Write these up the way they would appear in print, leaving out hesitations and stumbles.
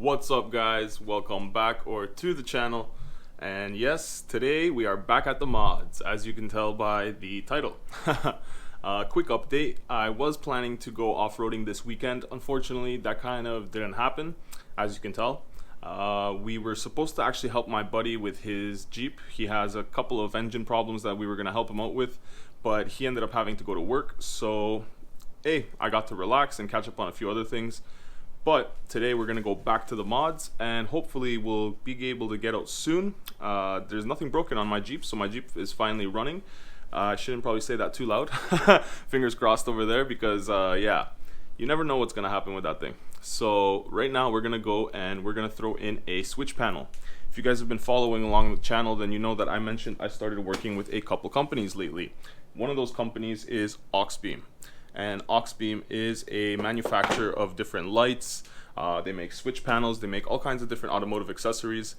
What's up, guys? Welcome back to the channel. And yes, today we are back at the mods, as you can tell by the title. Quick update, I was planning to go off-roading this weekend. Unfortunately, that kind of didn't happen, as you can tell. We were supposed to actually help my buddy with his Jeep. He has a couple of engine problems that we were going to help him out with, but he ended up having to go to work. So, hey, I got to relax and catch up on a few other things. But today we're going to go back to the mods, and hopefully we'll be able to get out soon. There's nothing broken on my Jeep, so my Jeep is finally running. I shouldn't probably say that too loud. Fingers crossed over there, because yeah, you never know what's going to happen with that thing. So right now we're going to go and we're going to throw in a switch panel. If you guys have been following along the channel, then you know that I mentioned I started working with a couple companies lately. One of those companies is Auxbeam. And Auxbeam is a manufacturer of different lights. They make switch panels, they make all kinds of different automotive accessories,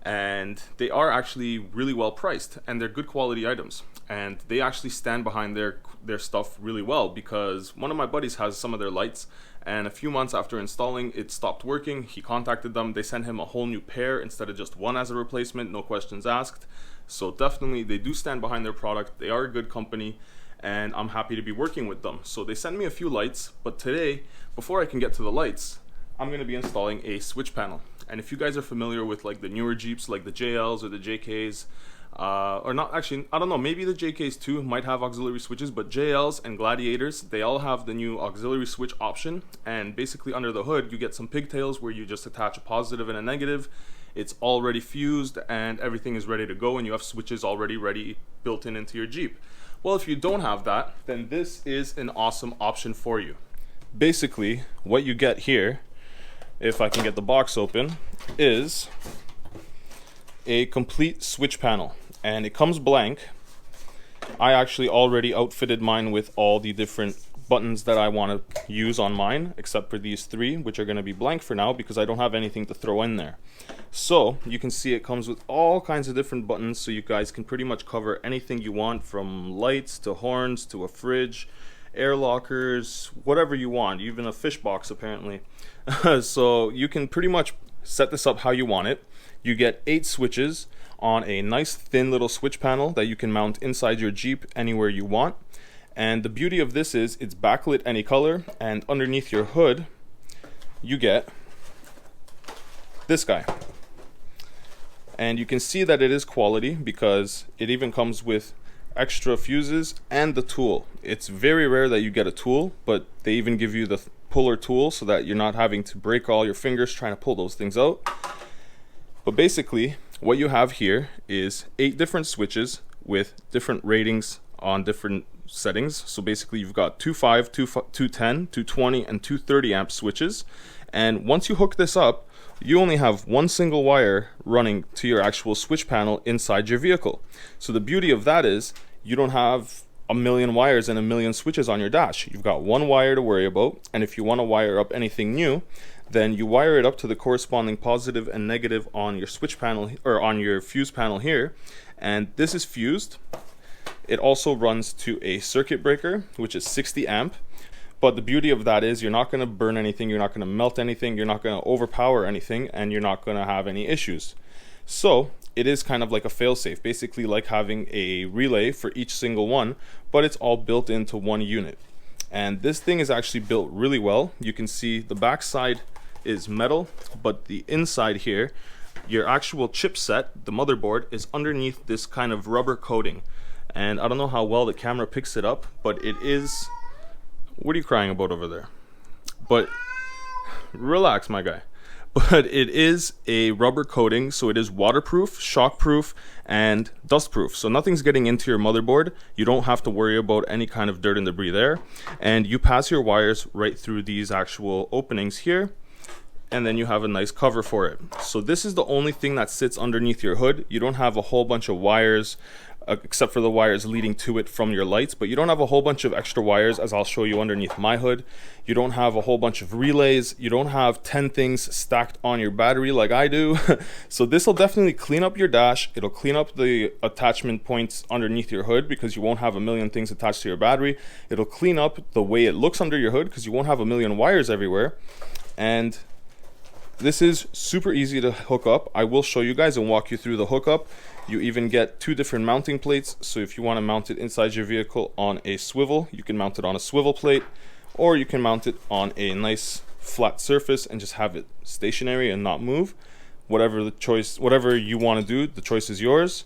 and they are actually really well priced, and they're good quality items, and they actually stand behind their stuff really well, because one of my buddies has some of their lights, and a few months after installing, it stopped working. He contacted them, they sent him a whole new pair instead of just one as a replacement, no questions asked. So definitely they do stand behind their product. They are a good company, and I'm happy to be working with them. So they sent me a few lights, but today, before I can get to the lights, I'm going to be installing a switch panel. And if you guys are familiar with like the newer Jeeps, like the JLs or the JKs, or not, actually, I don't know, maybe the JKs too might have auxiliary switches, but JLs and Gladiators, they all have the new auxiliary switch option. And basically under the hood, you get some pigtails where you just attach a positive and a negative. It's already fused and everything is ready to go, and you have switches already ready built in into your Jeep. Well, if you don't have that, then this is an awesome option for you. Basically, what you get here, if I can get the box open, is a complete switch panel. And it comes blank. I actually already outfitted mine with all the different buttons that I want to use on mine, except for these three, which are going to be blank for now because I don't have anything to throw in there. So you can see it comes with all kinds of different buttons, so you guys can pretty much cover anything you want, from lights to horns to a fridge, air lockers, whatever you want, even a fish box apparently. So you can pretty much set this up how you want it. You get 8 switches on a nice thin little switch panel that you can mount inside your Jeep anywhere you want. And the beauty of this is it's backlit any color, and underneath your hood you get this guy. And you can see that it is quality because it even comes with extra fuses and the tool. It's very rare that you get a tool, but they even give you the puller tool so that you're not having to break all your fingers trying to pull those things out. But basically what you have here is 8 different switches with different ratings on different settings. So basically you've got 2.5, 210, 220 and 230 amp switches, and once you hook this up, you only have one single wire running to your actual switch panel inside your vehicle. So the beauty of that is you don't have a million wires and a million switches on your dash. You've got one wire to worry about, and if you want to wire up anything new, then you wire it up to the corresponding positive and negative on your switch panel, or on your fuse panel here, and this is fused. It also runs to a circuit breaker, which is 60 amp. But the beauty of that is you're not going to burn anything, you're not going to melt anything, you're not going to overpower anything, and you're not going to have any issues. So it is kind of like a failsafe, basically like having a relay for each single one, but it's all built into one unit. And this thing is actually built really well. You can see the back side is metal, but the inside here, your actual chipset, the motherboard, is underneath this kind of rubber coating. And I don't know how well the camera picks it up, but it is... What are you crying about over there? But relax, my guy. But it is a rubber coating, so it is waterproof, shockproof, and dustproof. So nothing's getting into your motherboard. You don't have to worry about any kind of dirt and debris there. And you pass your wires right through these actual openings here, and then you have a nice cover for it. So this is the only thing that sits underneath your hood. You don't have a whole bunch of wires, except for the wires leading to it from your lights, but you don't have a whole bunch of extra wires, as I'll show you underneath my hood. You don't have a whole bunch of relays. You don't have 10 things stacked on your battery like I do. So this will definitely clean up your dash. It'll clean up the attachment points underneath your hood because you won't have a million things attached to your battery. It'll clean up the way it looks under your hood because you won't have a million wires everywhere. And this is super easy to hook up. I will show you guys and walk you through the hookup. You even get 2 different mounting plates, so if you want to mount it inside your vehicle on a swivel, you can mount it on a swivel plate, or you can mount it on a nice flat surface and just have it stationary and not move. Whatever you want to do, the choice is yours.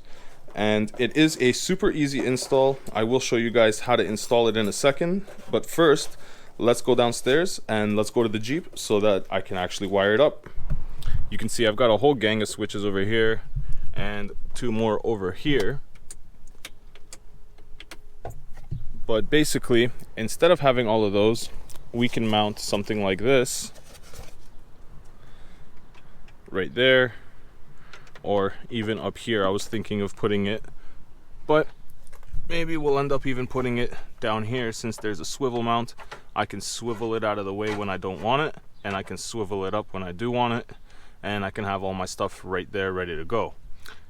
And it is a super easy install. I will show you guys how to install it in a second, but first let's go downstairs and let's go to the Jeep so that I can actually wire it up. You can see I've got a whole gang of switches over here and 2 more over here. But basically, instead of having all of those, we can mount something like this right there, or even up here. I was thinking of putting it, but maybe we'll end up even putting it down here. Since there's a swivel mount, I can swivel it out of the way when I don't want it, and I can swivel it up when I do want it, and I can have all my stuff right there ready to go.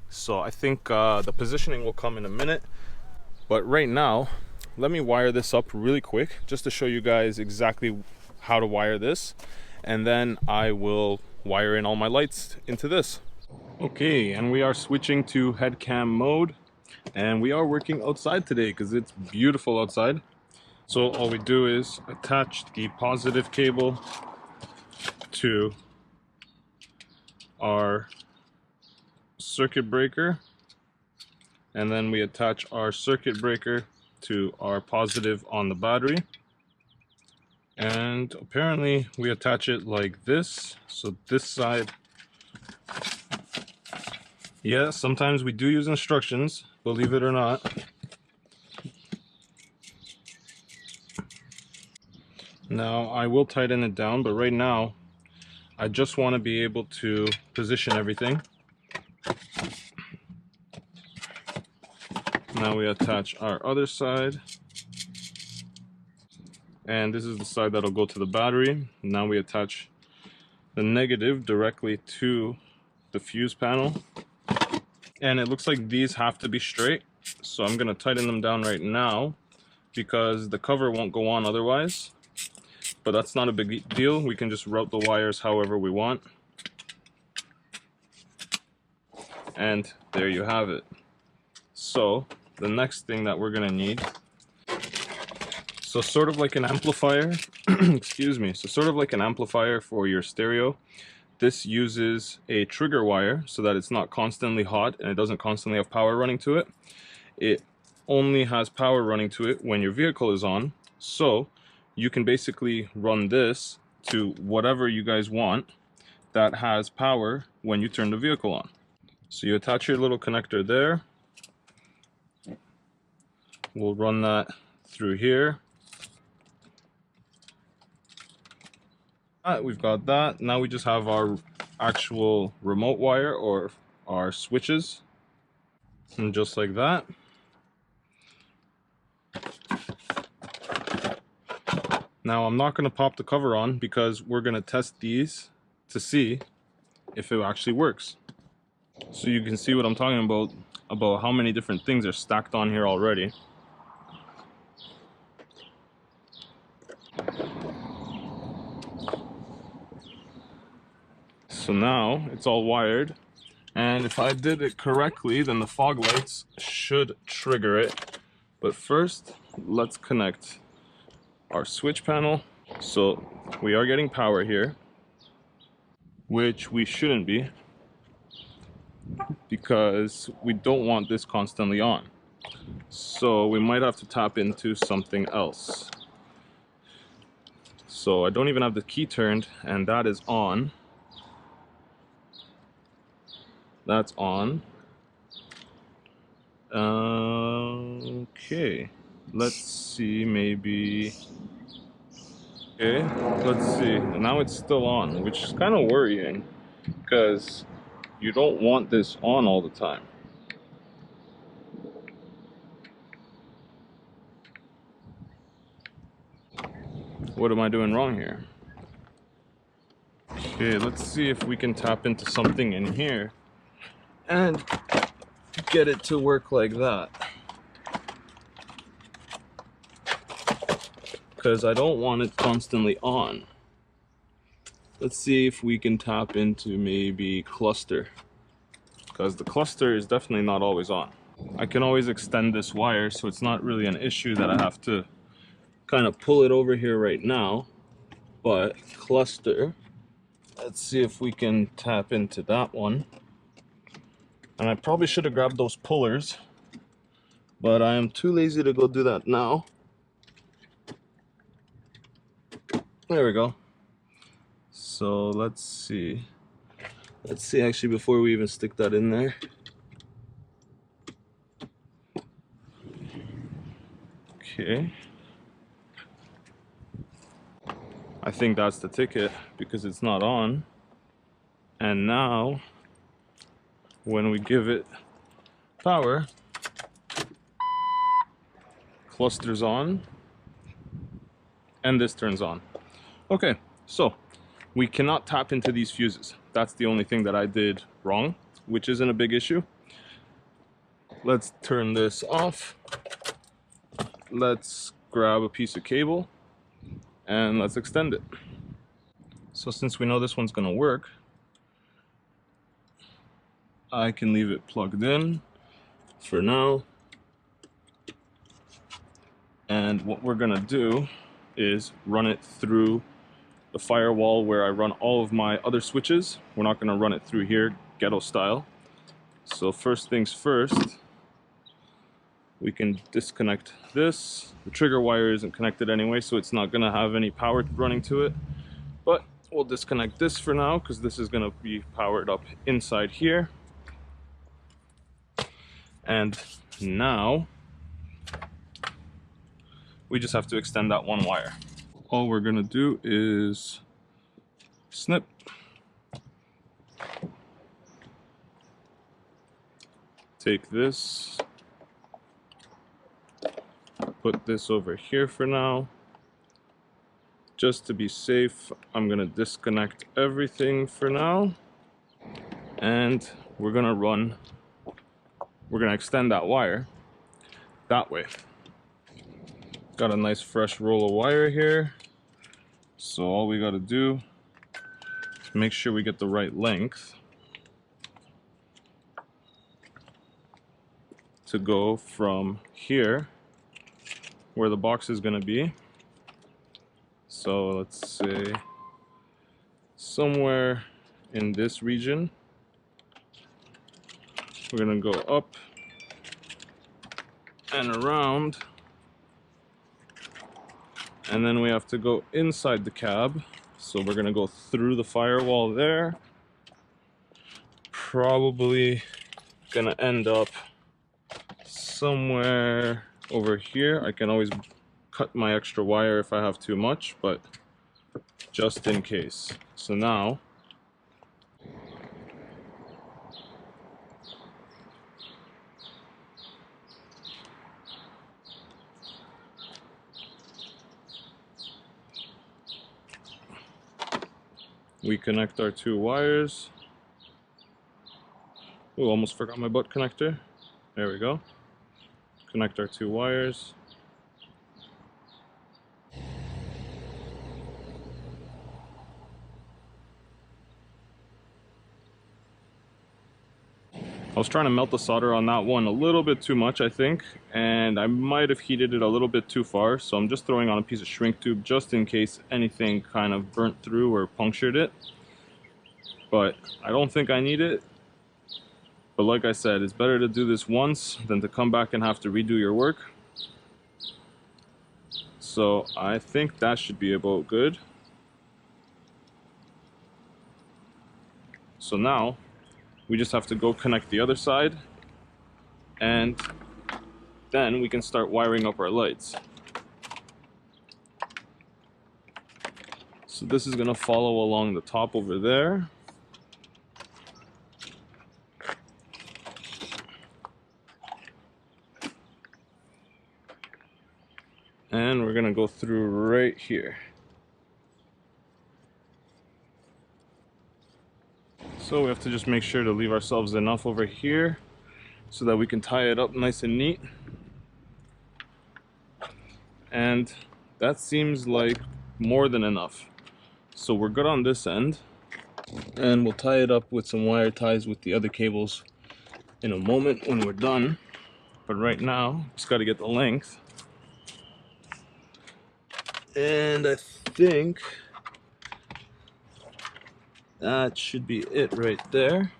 So I think the positioning will come in a minute, but right now let me wire this up really quick just to show you guys exactly how to wire this, and then I will wire in all my lights into this. Okay, and we are switching to head cam mode, and we are working outside today because it's beautiful outside. So all we do is attach the positive cable to our circuit breaker, and then we attach our circuit breaker to our positive on the battery, and apparently we attach it like this. So this side, yeah, sometimes we do use instructions, believe it or not. Now I will tighten it down, but right now I just want to be able to position everything. Now we attach our other side, and this is the side that'll go to the battery. Now we attach the negative directly to the fuse panel, and it looks like these have to be straight, so I'm gonna tighten them down right now because the cover won't go on otherwise. But that's not a big deal, we can just route the wires however we want, and there you have it. So the next thing that we're gonna need, so sort of like an amplifier, excuse me, so sort of like an amplifier for your stereo, this uses a trigger wire so that it's not constantly hot and it doesn't constantly have power running to it. It only has power running to it when your vehicle is on, so you can basically run this to whatever you guys want that has power when you turn the vehicle on. So you attach your little connector there. We'll run that through here. We've got that. Now we just have our actual remote wire or our switches, and just like that. Now I'm not going to pop the cover on because we're going to test these to see if it actually works. So you can see what I'm talking about how many different things are stacked on here already. So now it's all wired, and if I did it correctly, then the fog lights should trigger it. But first, let's connect our switch panel. So we are getting power here, which we shouldn't be, because we don't want this constantly on. So we might have to tap into something else. So I don't even have the key turned, and that is on. That's on. Okay, let's see, maybe. Okay, let's see. Now it's still on, which is kind of worrying because you don't want this on all the time. What am I doing wrong here? Okay, let's see if we can tap into something in here and get it to work like that. Because I don't want it constantly on. Let's see if we can tap into maybe cluster, because the cluster is definitely not always on. I can always extend this wire, so it's not really an issue that I have to kind of pull it over here right now. But cluster, let's see if we can tap into that one. And I probably should have grabbed those pullers, but I am too lazy to go do that now. There we go. So let's see. Let's see actually before we even stick that in there. Okay. I think that's the ticket because it's not on. And now when we give it power, cluster's on and this turns on. Okay, so we cannot tap into these fuses. That's the only thing that I did wrong, which isn't a big issue. Let's turn this off. Let's grab a piece of cable and let's extend it. So since we know this one's gonna work, I can leave it plugged in for now. And what we're gonna do is run it through the firewall where I run all of my other switches. We're not gonna run it through here, ghetto style. So first things first, we can disconnect this. The trigger wire isn't connected anyway, so it's not gonna have any power running to it. But we'll disconnect this for now because this is gonna be powered up inside here. And now we just have to extend that one wire. All we're gonna do is snip, take this, put this over here for now. Just to be safe, I'm gonna disconnect everything for now, and we're gonna extend that wire that way. Got a nice fresh roll of wire here, so all we got to do is make sure we get the right length to go from here where the box is going to be. So let's say somewhere in this region. We're going to go up and around. And then we have to go inside the cab. So we're gonna go through the firewall there. Probably gonna end up somewhere over here. I can always cut my extra wire if I have too much, but just in case. So now, we connect our two wires. Oh, almost forgot my butt connector. There we go. Connect our two wires. I was trying to melt the solder on that one a little bit too much, I think, and I might have heated it a little bit too far, so I'm just throwing on a piece of shrink tube just in case anything kind of burnt through or punctured it. But I don't think I need it. But like I said, it's better to do this once than to come back and have to redo your work. So I think that should be about good. So now we just have to go connect the other side, and then we can start wiring up our lights. So this is going to follow along the top over there. And we're going to go through right here. So we have to just make sure to leave ourselves enough over here so that we can tie it up nice and neat. And that seems like more than enough. So we're good on this end, and we'll tie it up with some wire ties with the other cables in a moment when we're done. But right now, just got to get the length. And I think that should be it right there.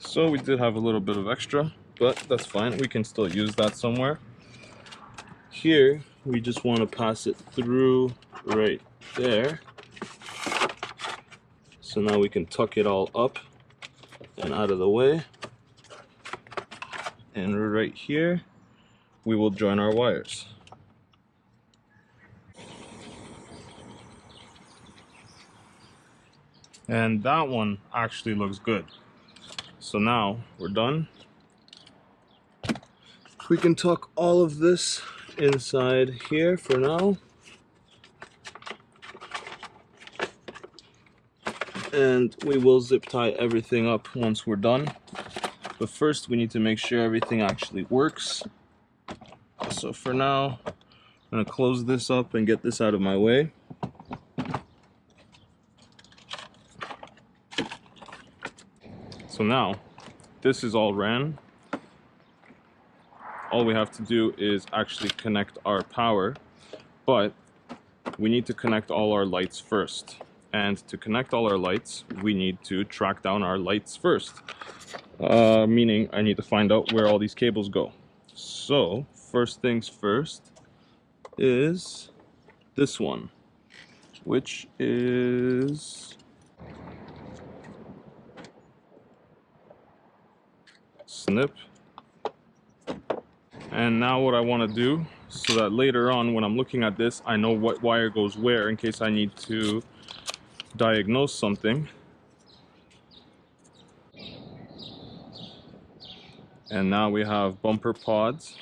So we did have a little bit of extra, but that's fine. We can still use that somewhere. Here, we just want to pass it through right there. So now we can tuck it all up and out of the way. And right here, we will join our wires. And that one actually looks good. So now we're done. We can tuck all of this inside here for now. And we will zip tie everything up once we're done. But first we need to make sure everything actually works. So for now, I'm going to close this up and get this out of my way. So now, this is all ran. All we have to do is actually connect our power, but we need to connect all our lights first. And to connect all our lights, we need to track down our lights first. Meaning I need to find out where all these cables go. So, first things first is this one, which is snip. And now what I want to do, so that later on when I'm looking at this, I know what wire goes where in case I need to diagnose something. And now we have bumper pods.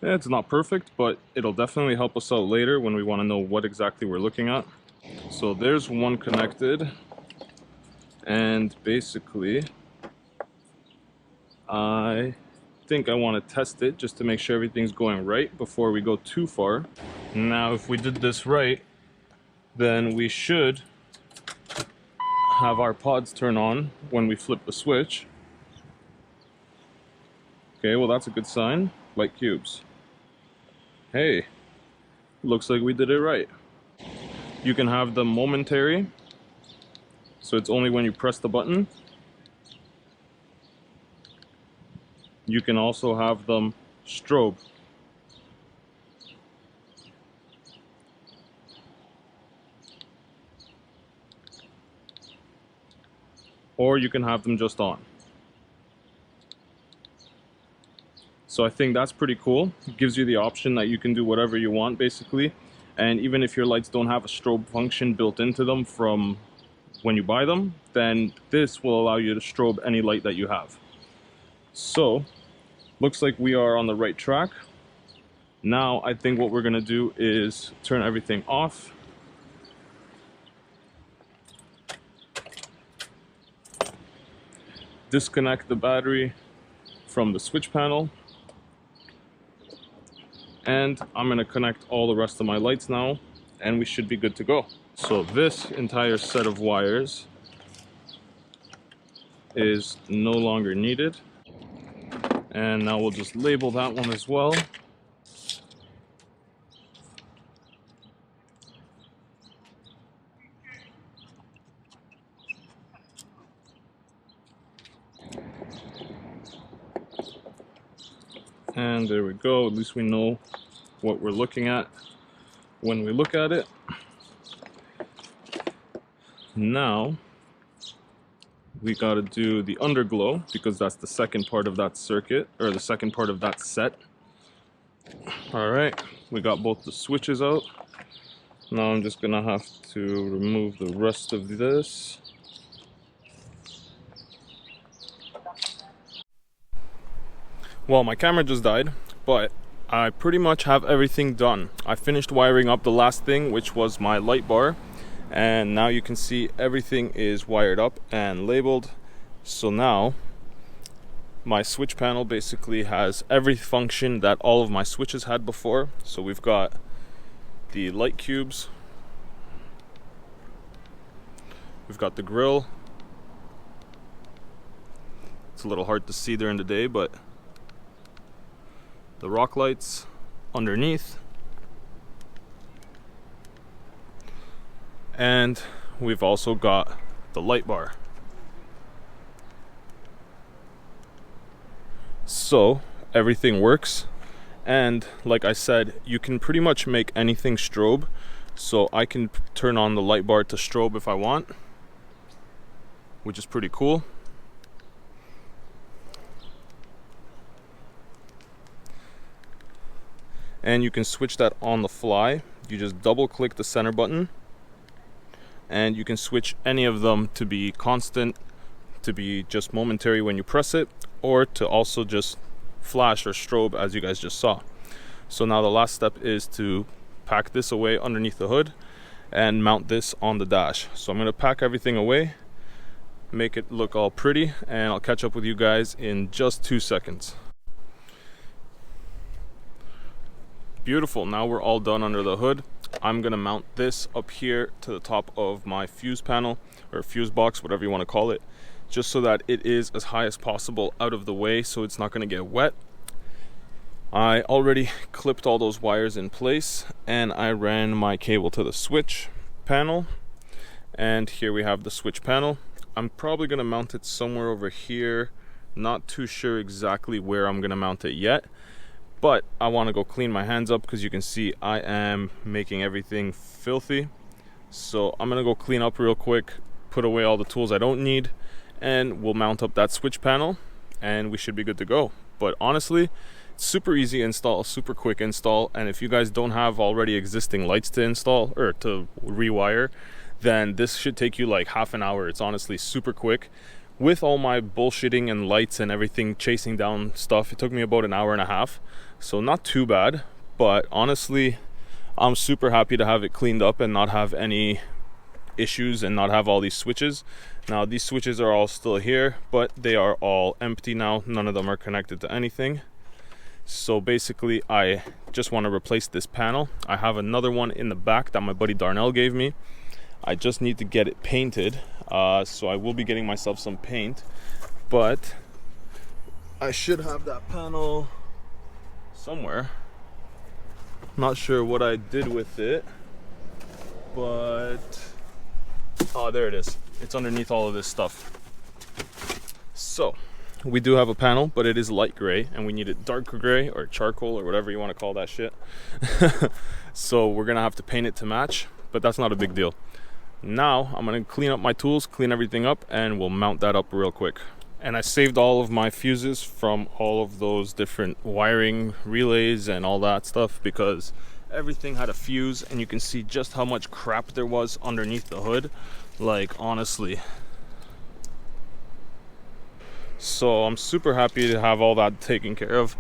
It's not perfect, but it'll definitely help us out later when we want to know what exactly we're looking at. So there's one connected, and basically I think I want to test it just to make sure everything's going right before we go too far. Now if we did this right, then we should have our pods turn on when we flip the switch. Okay, well that's a good sign. Light cubes. Hey, looks like we did it right. You can have them momentary, so it's only when you press the button. You can also have them strobe. Or you can have them just on. So I think that's pretty cool. It gives you the option that you can do whatever you want basically. And even if your lights don't have a strobe function built into them from when you buy them, then this will allow you to strobe any light that you have. So, looks like we are on the right track. Now I think what we're gonna do is turn everything off. Disconnect the battery from the switch panel. And I'm gonna connect all the rest of my lights now, and we should be good to go. So this entire set of wires is no longer needed. And now we'll just label that one as well. And there we go, at least we know what we're looking at when we look at it. Now, we gotta do the underglow because that's the second part of that circuit, or the second part of that set. Alright, we got both the switches out. Now I'm just gonna have to remove the rest of this. Well, my camera just died, but I pretty much have everything done. I finished wiring up the last thing, which was my light bar, and now you can see everything is wired up and labeled. So now my switch panel basically has every function that all of my switches had before. So we've got the light cubes, we've got the grill. It's a little hard to see during the day, but the rock lights underneath, and we've also got the light bar. So everything works, and like I said, you can pretty much make anything strobe. So I can turn on the light bar to strobe if I want, which is pretty cool. And you can switch that on the fly. You just double click the center button, and you can switch any of them to be constant, to be just momentary when you press it, or to also just flash or strobe, as you guys just saw. So now the last step is to pack this away underneath the hood and mount this on the dash. So I'm going to pack everything away, make it look all pretty, and I'll catch up with you guys in just 2 seconds. Beautiful, now we're all done under the hood. I'm gonna mount this up here to the top of my fuse panel, or fuse box, whatever you want to call it, just so that it is as high as possible out of the way so it's not gonna get wet. I already clipped all those wires in place, and I ran my cable to the switch panel, and here we have the switch panel. I'm probably gonna mount it somewhere over here, not too sure exactly where I'm gonna mount it yet. But I want to go clean my hands up because you can see I am making everything filthy. So I'm going to go clean up real quick, put away all the tools I don't need, and we'll mount up that switch panel and we should be good to go. But honestly, it's super easy install, super quick install, and if you guys don't have already existing lights to install or to rewire, then this should take you like half an hour. It's honestly super quick. With all my bullshitting and lights and everything chasing down stuff, it took me about an hour and a half. So not too bad, but honestly, I'm super happy to have it cleaned up and not have any issues and not have all these switches. Now these switches are all still here, but they are all empty now. None of them are connected to anything. So basically, I just want to replace this panel. I have another one in the back that my buddy Darnell gave me. I just need to get it painted. So I will be getting myself some paint, but I should have that panel somewhere. Not sure what I did with it, but oh, there it is. It's underneath all of this stuff. So we do have a panel, but it is light gray, and we need it darker gray or charcoal or whatever you want to call that shit. So we're gonna have to paint it to match, but that's not a big deal. Now I'm gonna clean up my tools, clean everything up, and we'll mount that up real quick. And I saved all of my fuses from all of those different wiring relays and all that stuff because everything had a fuse, and you can see just how much crap there was underneath the hood. Like, honestly. So I'm super happy to have all that taken care of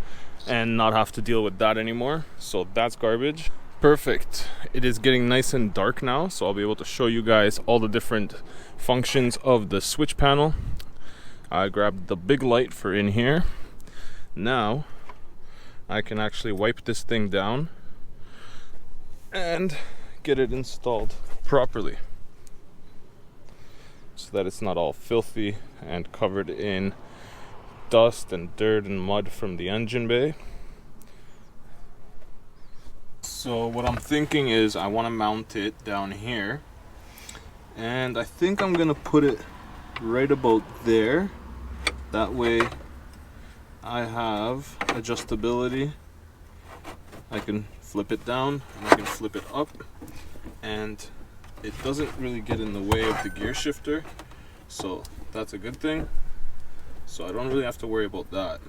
and not have to deal with that anymore. So that's garbage. Perfect. It is getting nice and dark now, so I'll be able to show you guys all the different functions of the switch panel. I grabbed the big light for in here. Now I can actually wipe this thing down and get it installed properly so that it's not all filthy and covered in dust and dirt and mud from the engine bay. So what I'm thinking is I want to mount it down here, and I think I'm gonna put it right about there. That way I have adjustability. I can flip it down and I can flip it up, and it doesn't really get in the way of the gear shifter, so that's a good thing. So I don't really have to worry about that.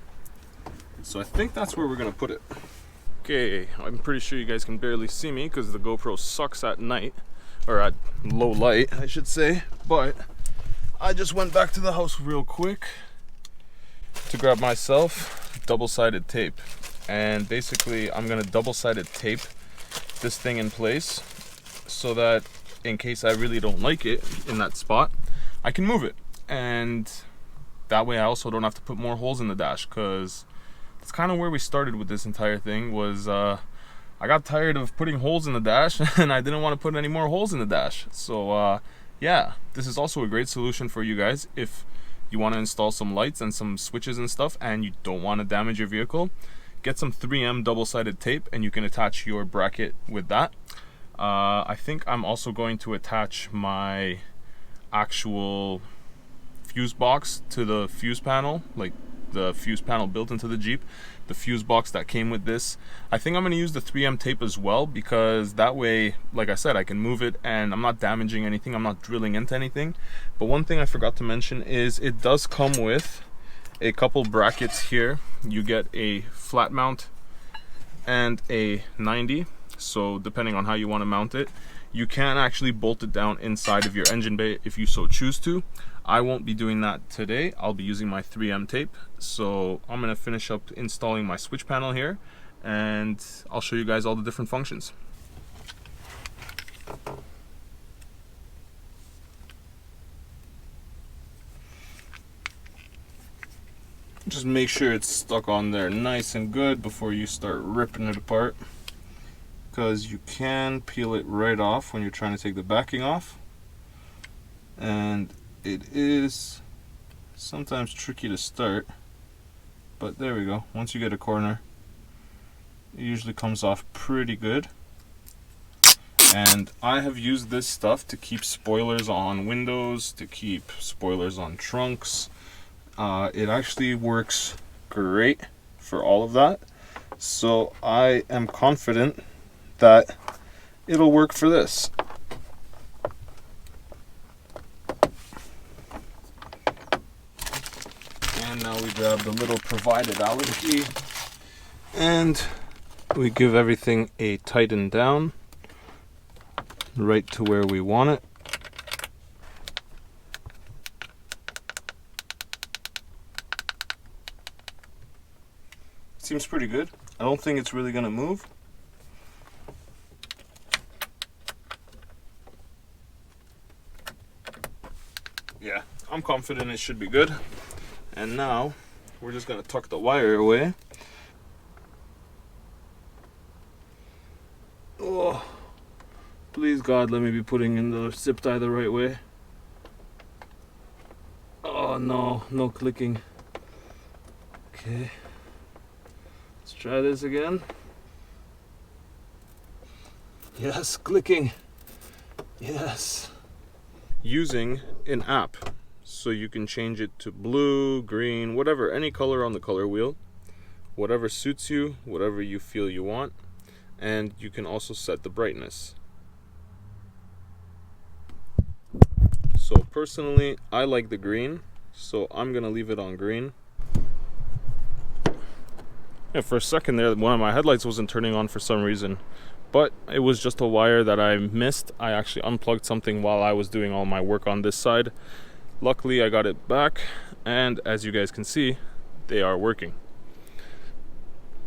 So I think that's where we're gonna put it. Okay, I'm pretty sure you guys can barely see me because the GoPro sucks at night, or at low light I should say, but I just went back to the house real quick to grab myself double-sided tape, and basically I'm gonna double-sided tape this thing in place so that in case I really don't like it in that spot, I can move it, and that way I also don't have to put more holes in the dash, because it's kind of where we started with this entire thing. Was I got tired of putting holes in the dash and I didn't want to put any more holes in the dash. So yeah, this is also a great solution for you guys if you want to install some lights and some switches and stuff and you don't want to damage your vehicle. Get some 3M double-sided tape and you can attach your bracket with that. I think I'm also going to attach my actual fuse box to the fuse panel, like the fuse panel built into the Jeep, the fuse box that came with this. I think I'm going to use the 3M tape as well, because that way, like I said, I can move it and I'm not damaging anything, I'm not drilling into anything. But one thing I forgot to mention is it does come with a couple brackets here. You get a flat mount and a 90, so depending on how you want to mount it, you can actually bolt it down inside of your engine bay if you so choose to. I won't be doing that today. I'll be using my 3M tape. So I'm gonna finish up installing my switch panel here and I'll show you guys all the different functions. Just make sure it's stuck on there nice and good before you start ripping it apart, because you can peel it right off when you're trying to take the backing off, and it is sometimes tricky to start, but there we go. Once you get a corner, it usually comes off pretty good. And I have used this stuff to keep spoilers on windows, to keep spoilers on trunks. It actually works great for all of that, so I am confident that it'll work for this. And now we grab the little provided Allen key and we give everything a tighten down right to where we want it. Seems pretty good. I don't think it's really gonna move. Yeah, I'm confident it should be good. And now we're just gonna tuck the wire away. Oh, please God, let me be putting in the zip tie the right way. Oh no, no clicking. Okay, let's try this again. Yes, clicking. Yes. Using an app, so you can change it to blue, green, whatever, any color on the color wheel, whatever suits you, whatever you feel you want, and you can also set the brightness. So personally, I like the green, so I'm gonna leave it on green. Yeah, for a second there, one of my headlights wasn't turning on for some reason, but it was just a wire that I missed. I actually unplugged something while I was doing all my work on this side. Luckily I got it back, and as you guys can see, they are working.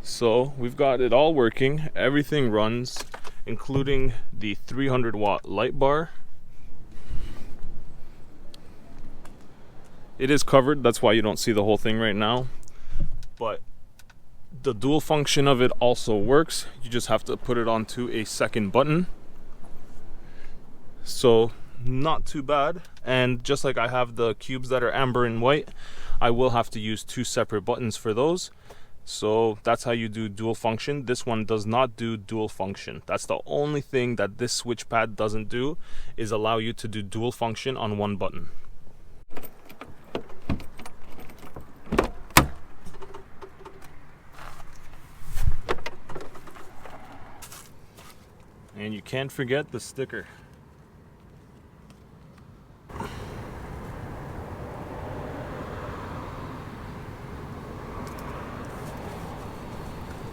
So we've got it all working. Everything runs, including the 300 watt light bar. It is covered, that's why you don't see the whole thing right now, but the dual function of it also works. You just have to put it onto a second button. So not too bad. And just like I have the cubes that are amber and white, I will have to use two separate buttons for those. So that's how you do dual function. This one does not do dual function. That's the only thing that this switch pad doesn't do, is allow you to do dual function on one button. And you can't forget the sticker.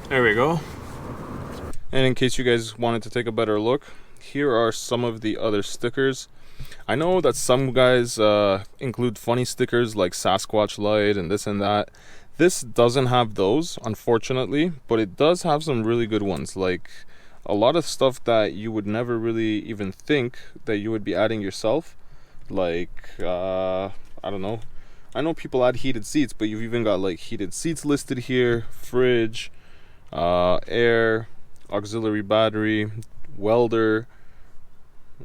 There we go. And in case you guys wanted to take a better look, here are some of the other stickers. I know that some guys include funny stickers like Sasquatch light and this and that. This doesn't have those, unfortunately, but it does have some really good ones, like a lot of stuff that you would never really even think that you would be adding yourself. Like, I don't know. I know people add heated seats, but you've even got like heated seats listed here, fridge, air, auxiliary battery, welder.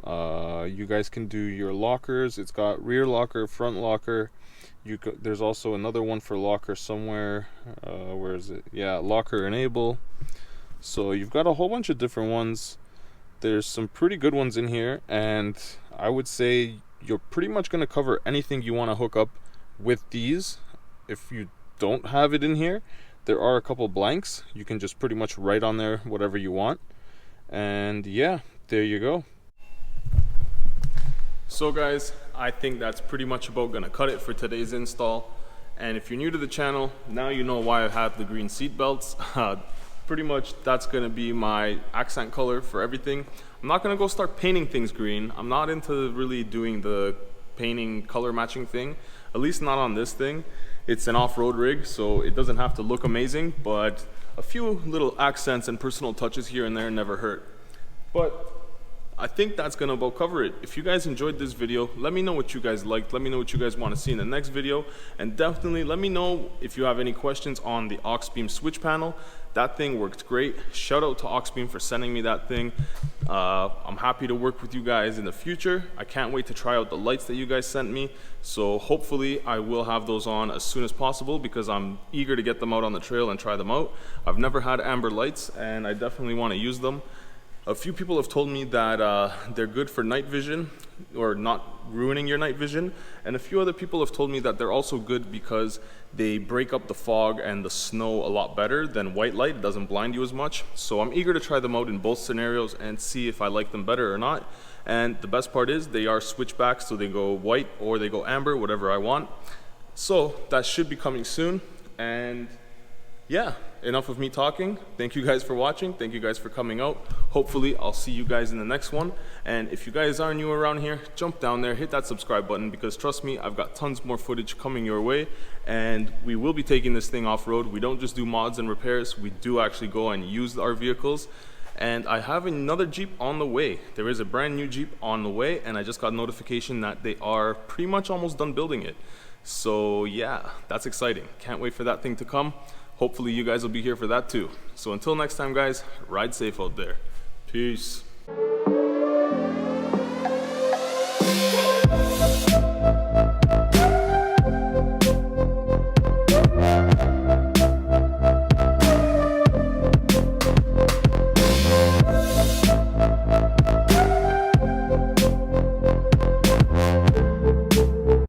You guys can do your lockers. It's got rear locker, front locker. There's also another one for locker somewhere. Where is it? Yeah, locker enable. So you've got a whole bunch of different ones. There's some pretty good ones in here, and I would say you're pretty much going to cover anything you want to hook up with these. If you don't have it in here, there are a couple blanks. You can just pretty much write on there whatever you want. And yeah, there you go. So guys, I think that's pretty much about gonna cut it for today's install. And if you're new to the channel, now you know why I have the green seat belts. Pretty much that's gonna be my accent color for everything. I'm not gonna go start painting things green. I'm not into really doing the painting color matching thing, at least not on this thing. It's an off-road rig, so it doesn't have to look amazing, but a few little accents and personal touches here and there never hurt. But I think that's gonna about cover it. If you guys enjoyed this video, let me know what you guys liked. Let me know what you guys want to see in the next video, and definitely let me know if you have any questions on the Auxbeam switch panel. That thing worked great. Shout out to Auxbeam for sending me that thing. I'm happy to work with you guys in the future. I can't wait to try out the lights that you guys sent me. So hopefully I will have those on as soon as possible, because I'm eager to get them out on the trail and try them out. I've never had amber lights, and I definitely want to use them. A few people have told me that they're good for night vision, or not ruining your night vision, and a few other people have told me that they're also good because they break up the fog and the snow a lot better than white light. It doesn't blind you as much. So I'm eager to try them out in both scenarios and see if I like them better or not. And the best part is they are switchbacks, so they go white or they go amber, whatever I want. So that should be coming soon. And yeah, enough of me talking. Thank you guys for watching. Thank you guys for coming out. Hopefully I'll see you guys in the next one. And if you guys are new around here, jump down there, hit that subscribe button, because trust me, I've got tons more footage coming your way, and we will be taking this thing off-road. We don't just do mods and repairs, we do actually go and use our vehicles. And I have another Jeep on the way. There is a brand new Jeep on the way, and I just got notification that they are pretty much almost done building it. So yeah, that's exciting. Can't wait for that thing to come. Hopefully you guys will be here for that too. So until next time guys, ride safe out there. Peace.